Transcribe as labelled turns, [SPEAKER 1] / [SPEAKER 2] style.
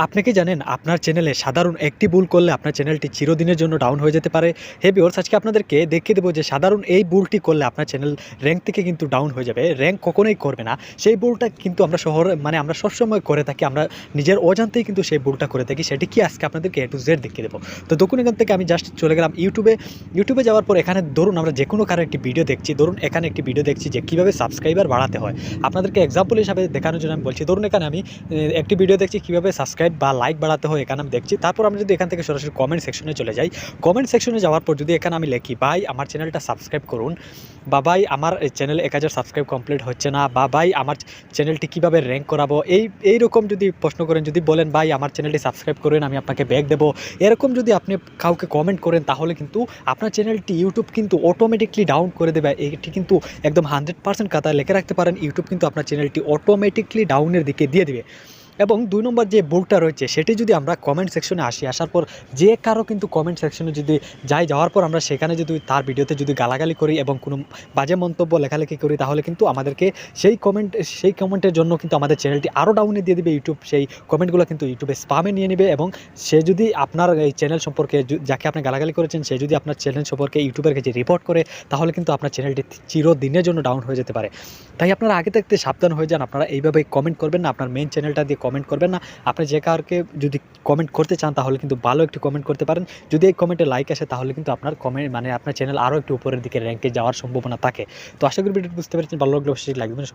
[SPEAKER 1] আপনি কি জানেন আপনার চ্যানেলে সাধারণ একটি ভুল করলে আপনার চ্যানেলটি চিরদিনের জন্য ডাউন হয়ে যেতে পারে? হে ভিউয়ার্স, আজকে আপনাদেরকে দেখিয়ে দেবো যে সাধারণ এই ভুলটি করলে আপনার চ্যানেল র‍্যাঙ্ক থেকে কিন্তু ডাউন হয়ে যাবে। র‍্যাঙ্ক কখনোই করবে না। সেই ভুলটা কিন্তু আমরা সবসময় করে থাকি। আমরা নিজের অজান্তেই কিন্তু সেই ভুলটা করে থাকি। সেটি কি আজকে আপনাদেরকে A to Z দেখিয়ে দেবো। তো দেখুন, এখান থেকে আমি জাস্ট চলে গেলাম ইউটিউবে যাওয়ার পর এখানে ধরুন আমরা যেকোনো কারো একটি ভিডিও দেখছি। ধরুন এখানে একটি ভিডিও দেখছি যে কীভাবে সাবস্ক্রাইবার বাড়াতে হয়। আপনাদেরকে এক্সাম্পল হিসাবে দেখানোর জন্য আমি বলছি। ধরুন এখানে আমি একটি ভিডিও দেখছি কীভাবে সাবস্ক্রাইব বা লাইক বাড়াতে হয়, এখানে আমি দেখছি। তারপর আমি যদি এখান থেকে সরাসরি কমেন্ট সেকশনে চলে যাই, কমেন্ট সেকশনে যাওয়ার পর যদি এখানে আমি লিখি, ভাই আমার চ্যানেলটা সাবস্ক্রাইব করুন, বা ভাই আমার চ্যানেল 1000 সাবস্ক্রাইব কমপ্লিট হচ্ছে না, বা ভাই আমার চ্যানেলটি কীভাবে র্যাঙ্ক করাবো, এইরকম যদি প্রশ্ন করেন, যদি বলেন ভাই আমার চ্যানেলটি সাবস্ক্রাইব করেন আমি আপনাকে ব্যাক দেবো, এরকম যদি আপনি কাউকে কমেন্ট করেন, তাহলে কিন্তু আপনার চ্যানেলটি ইউটিউব কিন্তু অটোমেটিকলি ডাউন করে দেবে। এটি কিন্তু একদম 100% খাতায় লিখে রাখতে পারেন। ইউটিউব কিন্তু আপনার চ্যানেলটি অটোমেটিকলি ডাউনের দিকে দিয়ে দিবে। এবং 2 নম্বর যে ভুলটা রয়েছে সেটি যদি আমরা কমেন্ট সেকশনে আসার পর যে কারো কিন্তু কমেন্ট সেকশনে যদি যাওয়ার পর আমরা সেখানে যদি তার ভিডিওতে যদি গালাগালি করি এবং কোনো বাজে মন্তব্য লেখালেখি করি, তাহলে কিন্তু আমাদেরকে সেই কমেন্টের জন্য কিন্তু আমাদের চ্যানেলটি আরও ডাউনে দিয়ে দিবে ইউটিউব। সেই কমেন্টগুলো কিন্তু ইউটিউবে স্পামে নিয়ে নেবে, এবং সে যদি আপনার এই চ্যানেল সম্পর্কে যাকে আপনি গালাগালি করেছেন, সে যদি আপনার চ্যানেল সম্পর্কে ইউটিউবের কাছে রিপোর্ট করে, তাহলে কিন্তু আপনার চ্যানেলটি চিরদিনের জন্য ডাউন হয়ে যেতে পারে। তাই আপনারা আগে থাকতে সাবধান হয়ে যান। আপনারা এইভাবে কমেন্ট করবেন না, আপনার মেইন চ্যানেলটা দিয়ে কমেন্ট করবেন না। আপনি যে কাউকে যদি কমেন্ট করতে চান, তাহলে কিন্তু ভালো একটি কমেন্ট করতে পারেন। যদি এই কমেন্টে লাইক আসে, তাহলে কিন্তু আপনার আপনার চ্যানেল আরও একটু উপরের দিকে র্যাঙ্কে যাওয়ার সম্ভাবনা থাকে। তো আশা করি ভিডিওটি বুঝতে পেরেছেন। ভালো লাগলে অবশ্যই লাইক দিবেন।